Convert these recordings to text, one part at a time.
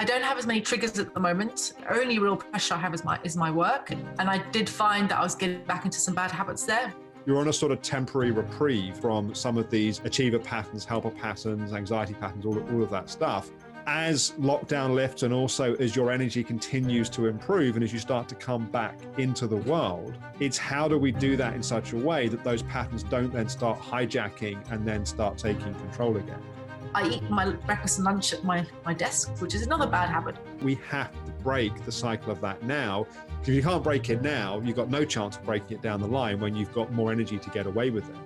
I don't have as many triggers at the moment. The only real pressure I have is my work. And I did find that I was getting back into some bad habits there. You're on a sort of temporary reprieve from some of these achiever patterns, helper patterns, anxiety patterns, all of that stuff. As lockdown lifts and also as your energy continues to improve and as you start to come back into the world, it's how do we do that in such a way that those patterns don't then start hijacking and then start taking control again? I eat my breakfast and lunch at my desk, which is another bad habit. We have to break the cycle of that now. If you can't break it now, you've got no chance of breaking it down the line when you've got more energy to get away with it.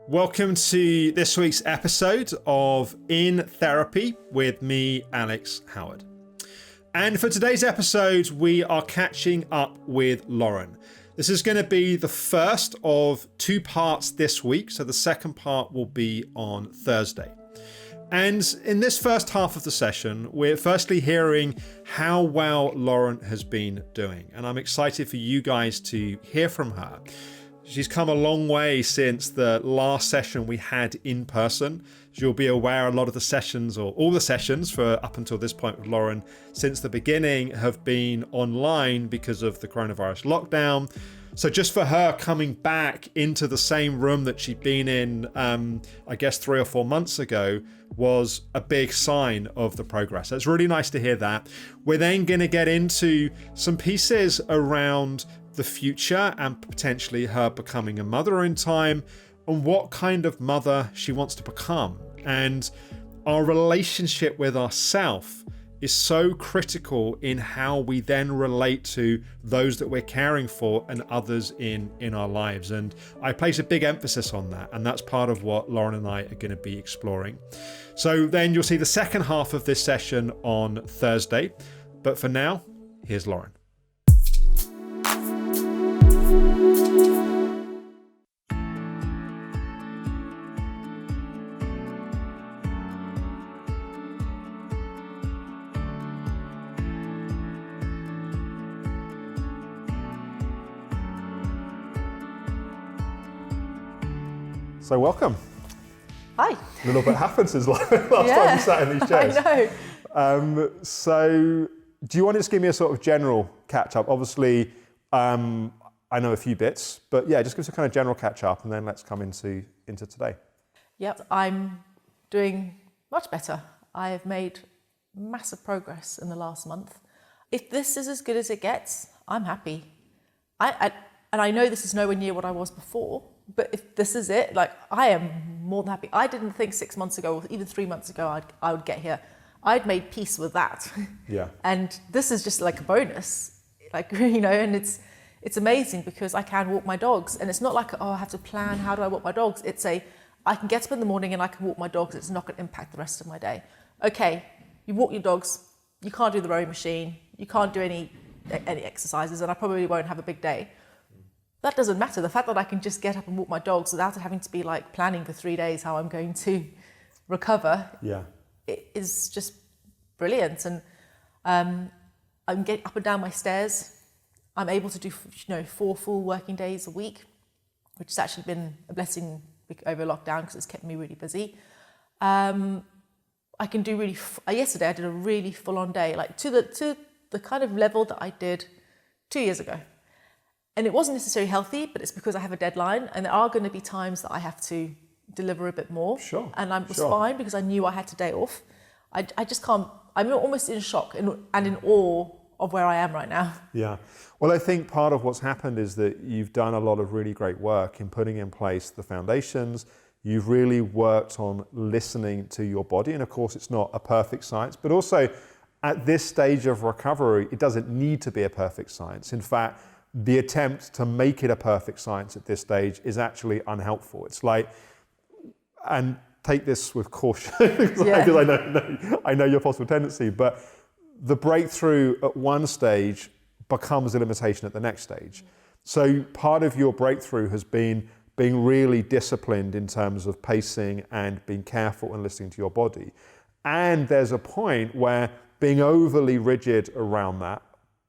Welcome to this week's episode of In Therapy with me, Alex Howard. And for today's episode, we are catching up with Lauren. This is going to be the first of two parts this week, so the second part will be on Thursday. And in this first half of the session, we're firstly hearing how well Lauren has been doing. And I'm excited for you guys to hear from her. She's come a long way since the last session we had in person. As you'll be aware, a lot of the sessions, or all the sessions for up until this point with Lauren since the beginning, have been online because of the coronavirus lockdown. So just for her coming back into the same room that she'd been in, I guess 3 or 4 months ago, was a big sign of the progress. So it's really nice to hear that. We're then going to get into some pieces around the future and potentially her becoming a mother in time and what kind of mother she wants to become. And our relationship with ourselves is so critical in how we then relate to those that we're caring for and others in our lives. And I place a big emphasis on that. And that's part of what Lauren and I are going to be exploring. So then you'll see the second half of this session on Thursday. But for now, here's Lauren. So welcome. Hi. A little bit happened since last time you sat in these chairs. I know. So do you want to just give me a sort of general catch up? Obviously, I know a few bits, but yeah, just give us a kind of general catch up and then let's come into today. Yep, I'm doing much better. I have made massive progress in the last month. If this is as good as it gets, I'm happy. And I know this is nowhere near what I was before, but if this is it, like, I am more than happy. I didn't think 6 months ago, or even 3 months ago, I would get here. I'd made peace with that. Yeah. And this is just like a bonus, like, you know, and it's amazing because I can walk my dogs. And it's not like, oh, I have to plan, how do I walk my dogs? It's I can get up in the morning and I can walk my dogs. It's not going to impact the rest of my day. Okay, you walk your dogs, you can't do the rowing machine, you can't do any exercises, and I probably won't have a big day. That doesn't matter. The fact that I can just get up and walk my dogs without having to be like planning for 3 days how I'm going to recover, it is just brilliant. And I'm getting up and down my stairs. I'm able to do 4 full working days a week, which has actually been a blessing over lockdown because it's kept me really busy. I can do yesterday I did a really full-on day, like to the kind of level that I did 2 years ago. And it wasn't necessarily healthy, but it's because I have a deadline and there are going to be times that I have to deliver a bit more. Sure. And I was fine because I knew I had a day off. I just can't, I'm almost in shock and in awe of where I am right now. Yeah. Well, I think part of what's happened is that you've done a lot of really great work in putting in place the foundations. You've really worked on listening to your body. And of course, it's not a perfect science, but also at this stage of recovery, it doesn't need to be a perfect science. In fact, the attempt to make it a perfect science at this stage is actually unhelpful. It's like, and take this with caution, because I know your possible tendency, but the breakthrough at one stage becomes a limitation at the next stage. So part of your breakthrough has been being really disciplined in terms of pacing and being careful and listening to your body. And there's a point where being overly rigid around that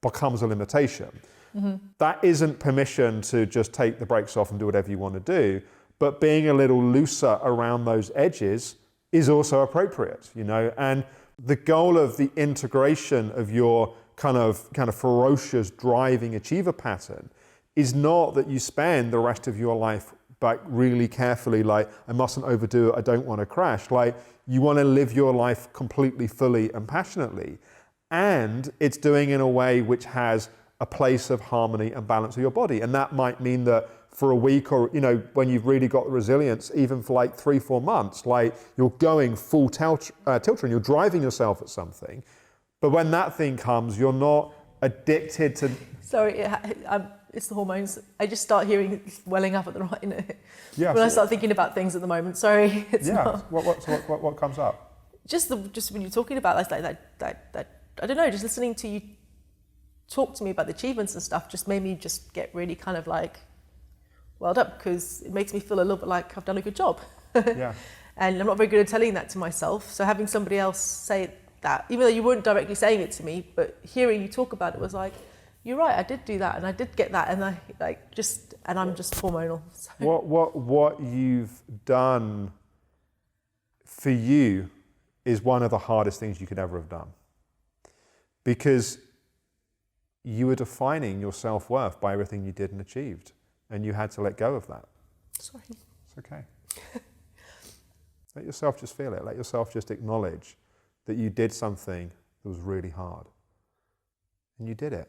becomes a limitation. Mm-hmm. That isn't permission to just take the brakes off and do whatever you want to do, but being a little looser around those edges is also appropriate, you know. And the goal of the integration of your kind of ferocious driving achiever pattern is not that you spend the rest of your life like really carefully, like, I mustn't overdo it, I don't want to crash. Like, you want to live your life completely, fully and passionately. And it's doing in a way which has a place of harmony and balance of your body. And that might mean that for a week, or, you know, when you've really got the resilience, even for like 3-4 months, like you're going full tilt and you're driving yourself at something. But when that thing comes, you're not addicted to... Sorry, it's the hormones. I just start hearing it welling up at the right, you know, yeah, when I start thinking about things at the moment. Sorry, it's not. What comes up? Just when you're talking about that, I don't know, just listening to you talk to me about the achievements and stuff just made me just get really kind of like welled up, because it makes me feel a little bit like I've done a good job. Yeah. And I'm not very good at telling that to myself. So having somebody else say that, even though you weren't directly saying it to me, but hearing you talk about it was like, you're right, I did do that and I did get that, and I'm just hormonal. So. What you've done for you is one of the hardest things you could ever have done, because you were defining your self-worth by everything you did and achieved, and you had to let go of that. Sorry. It's okay. Let yourself just feel it. Let yourself just acknowledge that you did something that was really hard, and you did it.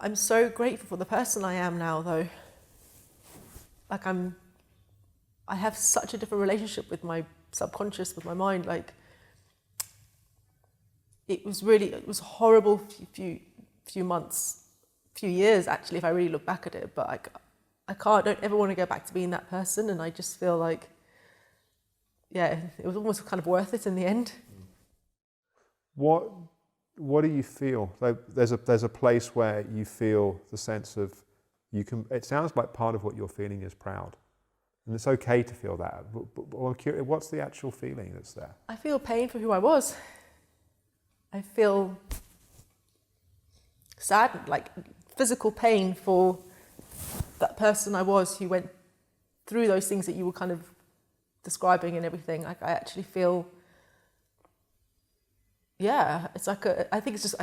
I'm so grateful for the person I am now, though. Like I have such a different relationship with my subconscious, with my mind. Like it was a horrible few months, few years actually, if I really look back at it. But don't ever want to go back to being that person. And I just feel like, yeah, it was almost kind of worth it in the end. What do you feel? Like there's a place where you feel the sense of it sounds like part of what you're feeling is proud. And it's okay to feel that. But I'm curious, what's the actual feeling that's there? I feel pain for who I was. I feel sad, like physical pain for that person I was who went through those things that you were kind of describing and everything. Like I actually feel, yeah, it's like I think it's just,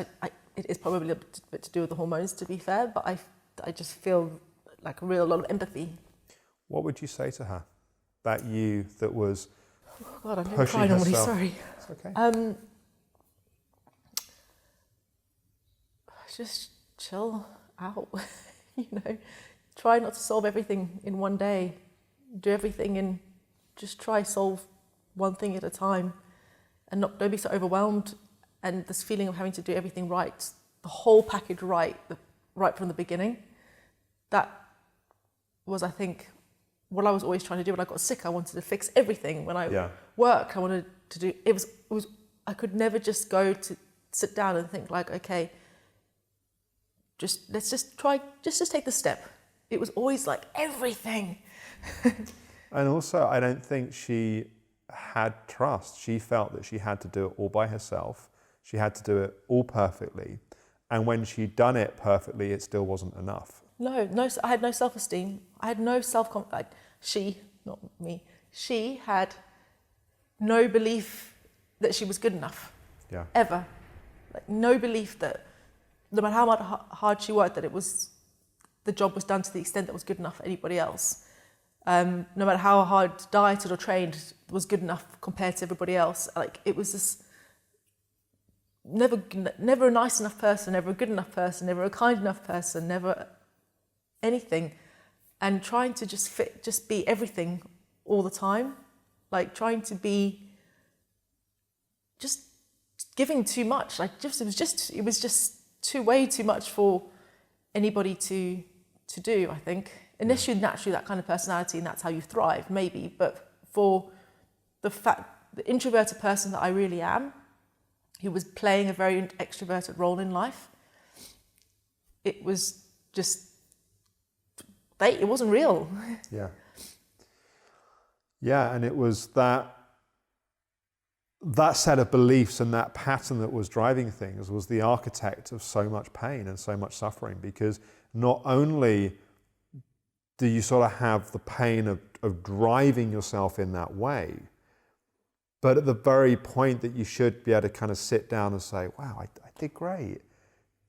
it is probably a bit to do with the hormones, to be fair, but I just feel like a real lot of empathy. What would you say to her? That was oh God, I'm never crying normally, sorry. It's okay. Just chill out, you know. Try not to solve everything in one day. Do everything and just try solve one thing at a time, and don't be so overwhelmed. And this feeling of having to do everything right, the whole package right from the beginning, that was, I think, what I was always trying to do. When I got sick, I wanted to fix everything. When I worked, I wanted to do, it was, I could never just go to sit down and think like, okay, let's just try, just take the step. It was always like everything. And also, I don't think she had trust. She felt that she had to do it all by herself. She had to do it all perfectly. And when she'd done it perfectly, it still wasn't enough. No, I had no self-esteem. I had no self-confidence. She, not me, she had no belief that she was good enough. Yeah. Ever. Like no belief that no matter how hard she worked, that the job was done to the extent that was good enough for anybody else. No matter how hard dieted or trained, was good enough compared to everybody else. Like it was this never a nice enough person, never a good enough person, never a kind enough person, never anything, and trying to just be everything all the time, like trying to be just giving too much. Like it was just way too much for anybody to do, I think. Unless you're naturally that kind of personality and that's how you thrive, maybe. But for the introverted person that I really am, who was playing a very extroverted role in life, it was just, it wasn't real. Yeah. Yeah, and it was that set of beliefs and that pattern that was driving things was the architect of so much pain and so much suffering, because not only do you sort of have the pain of driving yourself in that way. But at the very point that you should be able to kind of sit down and say, wow, I did great.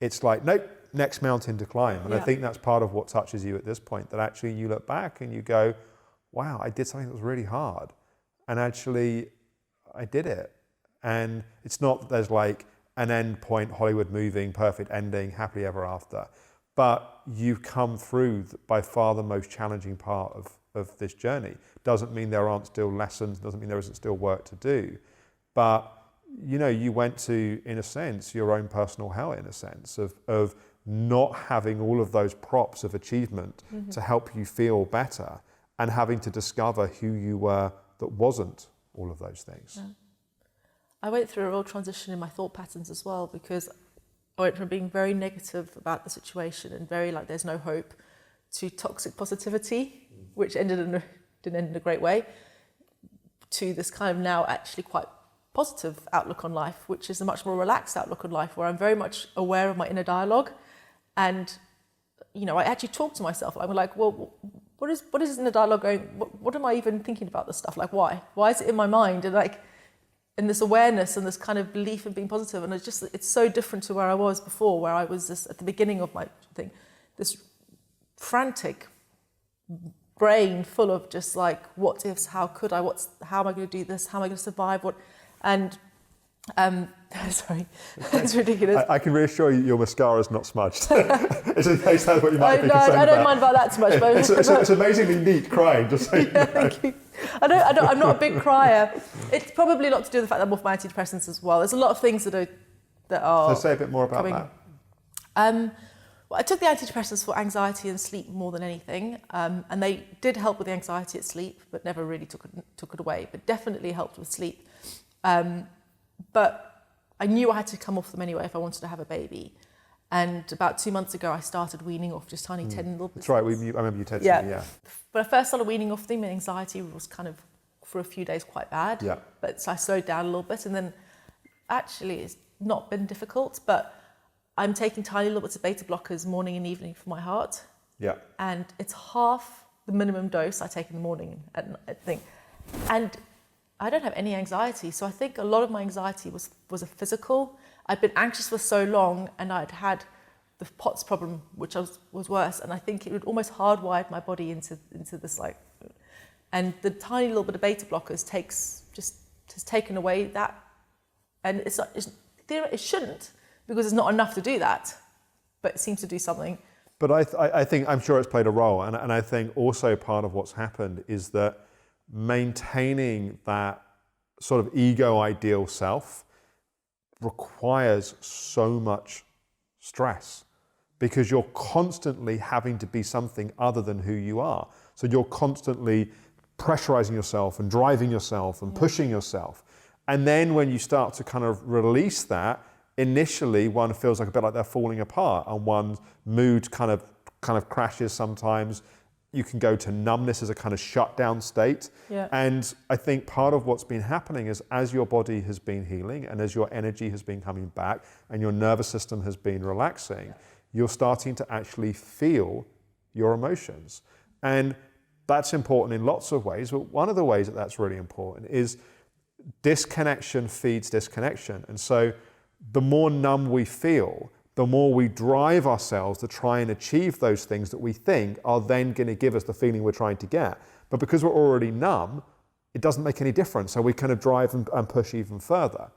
It's like, nope, next mountain to climb. And I think that's part of what touches you at this point, that actually you look back and you go, wow, I did something that was really hard. And actually, I did it. And it's not that there's like an end point, Hollywood moving, perfect ending, happily ever after. But you've come through by far the most challenging part of this journey. Doesn't mean there aren't still lessons, doesn't mean there isn't still work to do. But, you know, you went to, in a sense, your own personal hell, in a sense, of not having all of those props of achievement to help you feel better, and having to discover who you were that wasn't all of those things. Yeah. I went through a real transition in my thought patterns as well, because I went from being very negative about the situation and very like there's no hope, to toxic positivity, which didn't end in a great way, to this kind of now actually quite positive outlook on life, which is a much more relaxed outlook on life, where I'm very much aware of my inner dialogue. And, you know, I actually talk to myself. I'm like, well, what is in the dialogue going? What am I even thinking about this stuff? Like, why? Why is it in my mind? And like, and this awareness and this kind of belief in being positive. And it's so different to where I was before, where I was this, at the beginning of my thing, this frantic brain full of just like, what ifs, how could I, how am I going to do this? How am I going to survive? Sorry, it's ridiculous. I can reassure you, your mascara is not smudged. It's in case that's what you might be concerned about. I don't mind about that too much. But it's amazingly neat crying, just so you know. Thank you. I'm not a big crier. It's probably a lot to do with the fact that I'm off my antidepressants as well. There's a lot of things that are. So say a bit more about that. Well, I took the antidepressants for anxiety and sleep more than anything, and they did help with the anxiety at sleep, but never really took it away. But definitely helped with sleep. But I knew I had to come off them anyway if I wanted to have a baby. And about 2 months ago, I started weaning off just tiny 10 little bits. That's right, I remember you texting me, yeah. But I first started weaning off them, and anxiety was kind of, for a few days, quite bad. Yeah. But so I slowed down a little bit, and then actually it's not been difficult, but I'm taking tiny little bits of beta blockers morning and evening for my heart. Yeah. And it's half the minimum dose I take in the morning and I think. And I don't have any anxiety. So I think a lot of my anxiety was a physical. I'd been anxious for so long, and I'd had the POTS problem, which was worse. And I think it would almost hardwired my body into this like, and the tiny little bit of beta blockers has taken away that. And it shouldn't, because it's not enough to do that, but it seems to do something. But I think, I'm sure it's played a role. And I think also part of what's happened is that maintaining that sort of ego ideal self requires so much stress, because you're constantly having to be something other than who you are. So you're constantly pressurizing yourself and driving yourself and pushing yourself. And then when you start to kind of release that, initially one feels like a bit like they're falling apart, and one's mood kind of crashes sometimes. You can go to numbness as a kind of shutdown state. Yeah. And I think part of what's been happening is, as your body has been healing and as your energy has been coming back and your nervous system has been relaxing, you're starting to actually feel your emotions. And that's important in lots of ways, but one of the ways that that's really important is disconnection feeds disconnection. And so the more numb we feel, the more we drive ourselves to try and achieve those things that we think are then going to give us the feeling we're trying to get. But because we're already numb, it doesn't make any difference. So we kind of drive and push even further.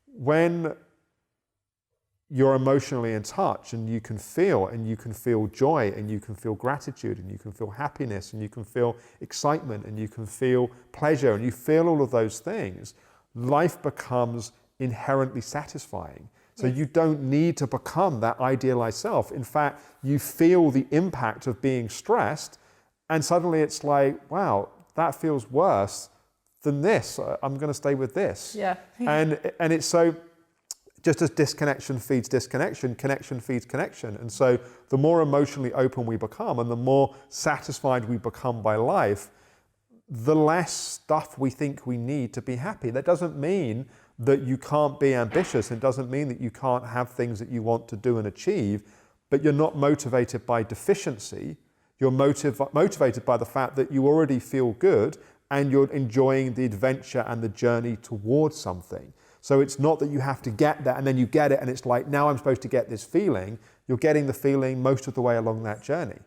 When you're emotionally in touch and you can feel joy and you can feel gratitude and you can feel happiness and you can feel excitement and you can feel pleasure and you feel all of those things, life becomes inherently satisfying. So you don't need to become that idealized self. In fact, you feel the impact of being stressed, and suddenly it's like, wow, that feels worse than this. I'm going to stay with this. Yeah. And it's so, just as disconnection feeds disconnection, connection feeds connection. And so the more emotionally open we become and the more satisfied we become by life, the less stuff we think we need to be happy. That doesn't mean that you can't be ambitious. It doesn't mean that you can't have things that you want to do and achieve, but you're not motivated by deficiency. You're motivated by the fact that you already feel good and you're enjoying the adventure and the journey towards something. So it's not that you have to get that and then you get it and it's like, now I'm supposed to get this feeling. You're getting the feeling most of the way along that journey.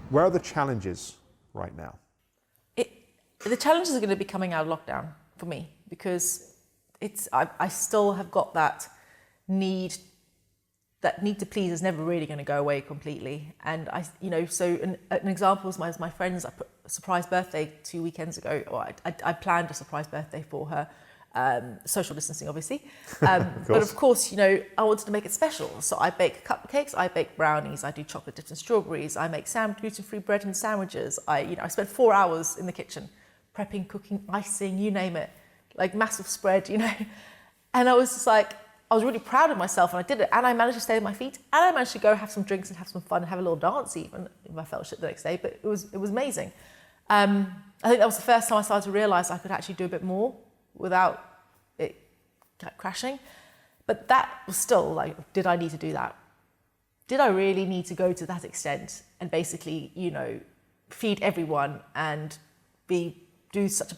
Where are the challenges right now? The challenges are going to be coming out of lockdown for me, because I still have got that need to please is never really going to go away completely. And so an example is my friend's surprise birthday 2 weekends ago. I planned a surprise birthday for her. Social distancing, obviously. But of course, I wanted to make it special. So I bake cupcakes, I bake brownies, I do chocolate dipped in strawberries, I make gluten-free bread and sandwiches. I spent 4 hours in the kitchen, prepping, cooking, icing, you name it, like massive spread, And I was just like, I was really proud of myself, and I did it. And I managed to stay on my feet, and I managed to go have some drinks and have some fun and have a little dance even in my fellowship the next day. But it was amazing. I think that was the first time I started to realise I could actually do a bit more without it crashing. But that was still like, did I need to do that? Did I really need to go to that extent and basically, feed everyone and do such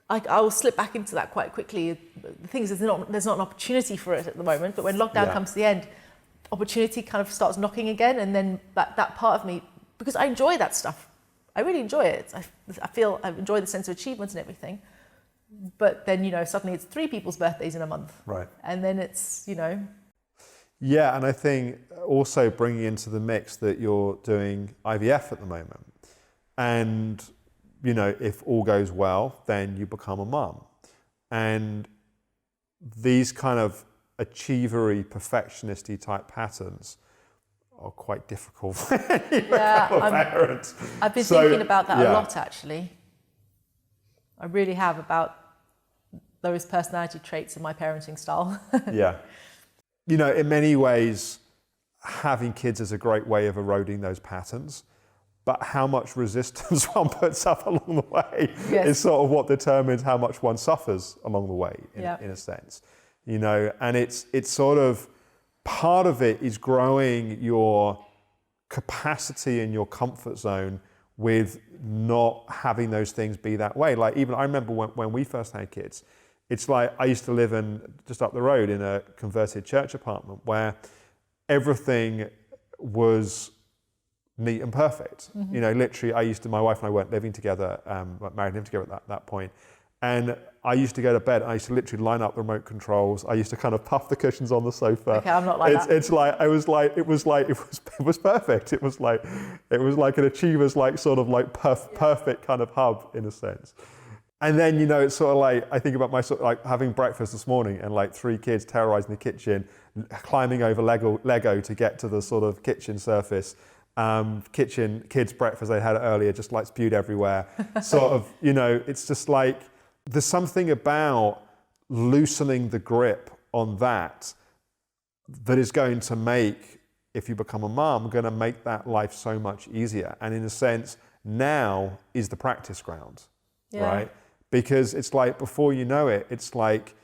I will slip back into that quite quickly. The thing is, there's not an opportunity for it at the moment, but when lockdown comes to the end, opportunity kind of starts knocking again, and then that part of me, because I enjoy that stuff. I really enjoy it. I feel I enjoy the sense of achievement and everything. But then, suddenly it's 3 people's birthdays in a month. Right. And then it's, Yeah, and I think also bringing into the mix that you're doing IVF at the moment. And, if all goes well, then you become a mum. And these kind of achievery, perfectionisty type patterns are quite difficult for any parents. I've been thinking about that a lot, actually. I really have, about those personality traits in my parenting style. Yeah. In many ways, having kids is a great way of eroding those patterns. But how much resistance one puts up along the way is sort of what determines how much one suffers along the way, in a sense. And it's sort of, part of it is growing your capacity and your comfort zone with not having those things be that way. Like, even I remember when we first had kids, it's like I used to live just up the road in a converted church apartment where everything was neat and perfect. Mm-hmm. Literally, my wife and I weren't living together, married, living together at that point. And I used to go to bed, I used to literally line up the remote controls. I used to kind of puff the cushions on the sofa. Okay, I'm not like that. It was perfect. It was like an achiever's perfect kind of hub in a sense. And then, it's sort of like, I think about my sort of like having breakfast this morning and like 3 kids terrorizing the kitchen, climbing over Lego to get to the sort of kitchen surface. Kids' breakfast they had earlier, just like spewed everywhere. Sort of, it's just like, there's something about loosening the grip on that is going to make, if you become a mum, going to make that life so much easier. And in a sense, now is the practice ground, right? Because it's like, before you know it, it's like,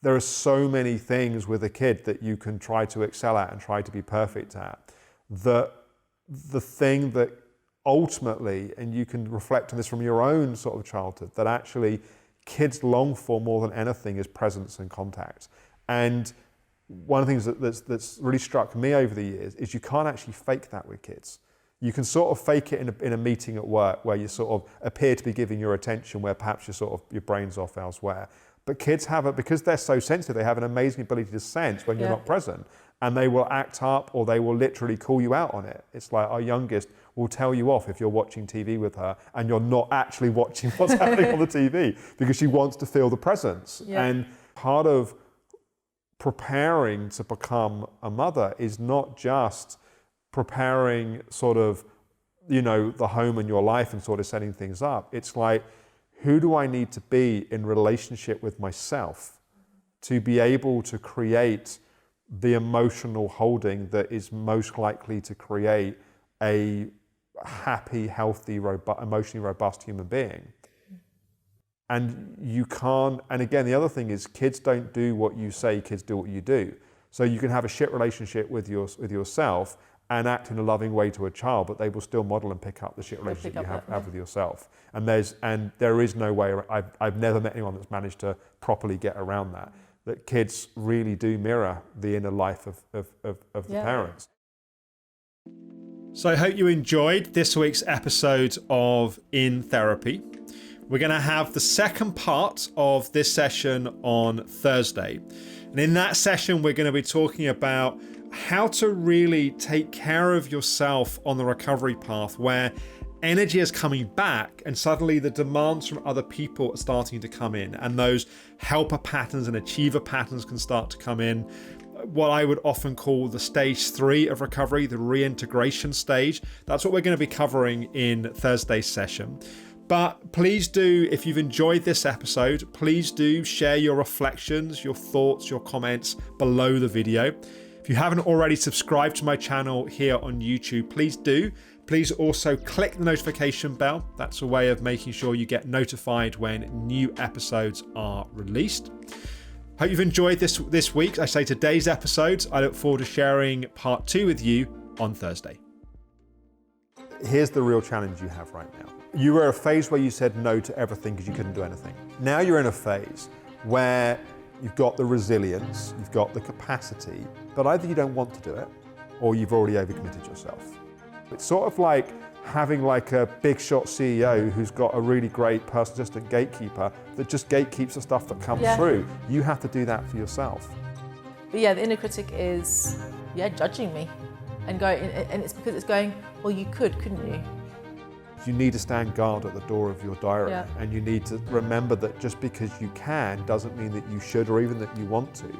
there are so many things with a kid that you can try to excel at and try to be perfect at, that the thing that ultimately, and you can reflect on this from your own sort of childhood, that actually kids long for more than anything is presence and contact. And one of the things that's really struck me over the years is you can't actually fake that with kids. You can sort of fake it in a meeting at work where you sort of appear to be giving your attention where perhaps your brain's off elsewhere. But kids have it, because they're so sensitive, they have an amazing ability to sense when you're not present. And they will act up, or they will literally call you out on it. It's like, our youngest will tell you off if you're watching TV with her and you're not actually watching what's happening on the TV, because she wants to feel the presence. Yeah. And part of preparing to become a mother is not just preparing sort of, the home and your life and sort of setting things up. It's like, who do I need to be in relationship with myself to be able to create the emotional holding that is most likely to create a happy, healthy, emotionally robust human being. And you can't, and again, the other thing is kids don't do what you say, kids do what you do. So you can have a shit relationship with yourself and act in a loving way to a child, but they will still model and pick up the shit relationship you have with yourself. And there is no way, I've never met anyone that's managed to properly get around that kids really do mirror the inner life of the parents. So I hope you enjoyed this week's episode of In Therapy. We're going to have the second part of this session on Thursday. And in that session, we're going to be talking about how to really take care of yourself on the recovery path where energy is coming back and suddenly the demands from other people are starting to come in, and those helper patterns and achiever patterns can start to come in. What I would often call the stage 3 of recovery, the reintegration stage. That's what we're going to be covering in Thursday's session. But please do, if you've enjoyed this episode, please do share your reflections, your thoughts, your comments below the video. If you haven't already subscribed to my channel here on YouTube, please do. Please also click the notification bell. That's a way of making sure you get notified when new episodes are released. Hope you've enjoyed this week. I say today's episodes. I look forward to sharing part 2 with you on Thursday. Here's the real challenge you have right now. You were a phase where you said no to everything because you couldn't do anything. Now you're in a phase where you've got the resilience, you've got the capacity, but either you don't want to do it or you've already overcommitted yourself. It's sort of like having like a big shot CEO who's got a really great personal assistant gatekeeper that just gatekeeps the stuff that comes through. You have to do that for yourself. But yeah, the inner critic is judging me and going, and it's because it's going, well, you couldn't you? You need to stand guard at the door of your diary, and you need to remember that just because you can doesn't mean that you should or even that you want to.